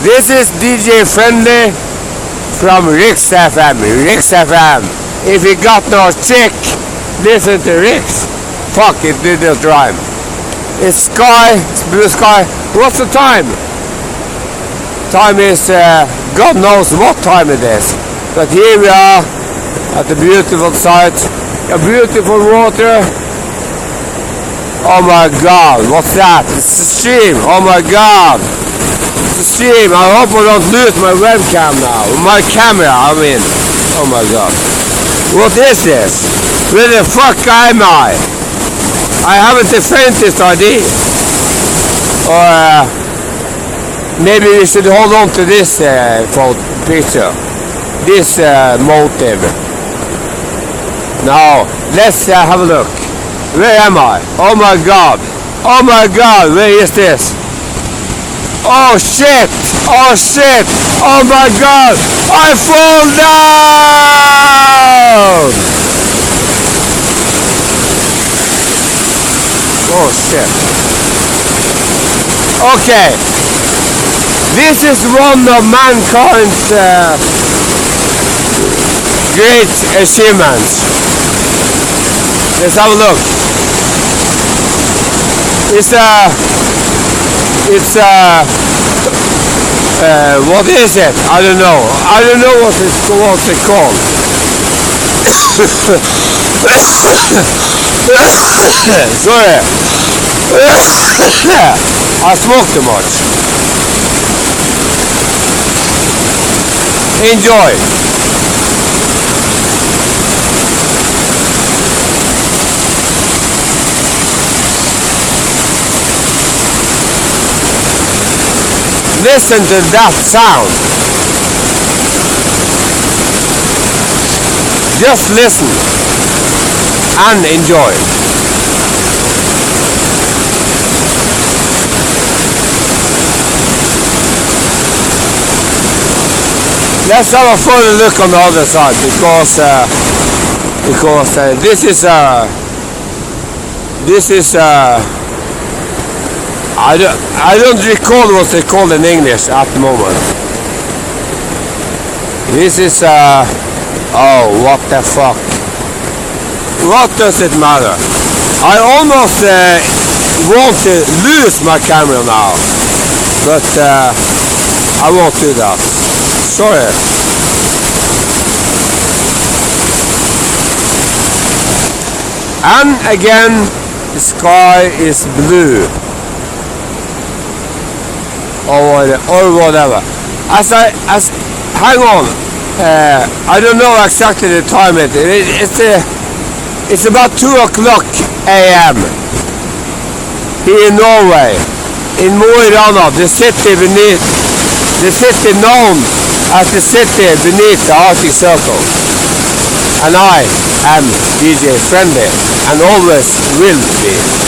This is DJ Friendly from Riks FM. Riks FM. If you got no chick, listen to Riks. Fuck, it didn't rhyme. It's sky, it's blue sky. What's the time? Time is, God knows what time it is. But here we are at the beautiful site. A beautiful water. Oh my God, what's that? It's a stream. Oh my God. It's a stream. I hope I don't lose my webcam now. My camera, I mean. Oh my God. What is this? Where the fuck am I? I haven't the faintest idea. Or maybe we should hold on to this picture. This motive. Now, let's have a look. Where am I? Oh my God. Oh my God, where is this? Oh shit! Oh shit! Oh my God! I fall down! Oh shit. Okay. This is one of mankind's great achievements. Let's have a look. What is it? I don't know. I don't know what's it called. Sorry. I smoked too much. Enjoy. Listen to that sound. Just listen and enjoy. Let's have a further look on the other side because this is I don't recall what they call in English at the moment. This is oh, what the fuck. What does it matter? I almost want to lose my camera now, but I won't do that. Sorry. And again, the sky is blue. Or whatever. Hang on. I don't know exactly the time it's about 2 o'clock a.m. here in Norway, in Mo I Rana, the city known as the city beneath the Arctic Circle. And I am DJ Friendly and always will be.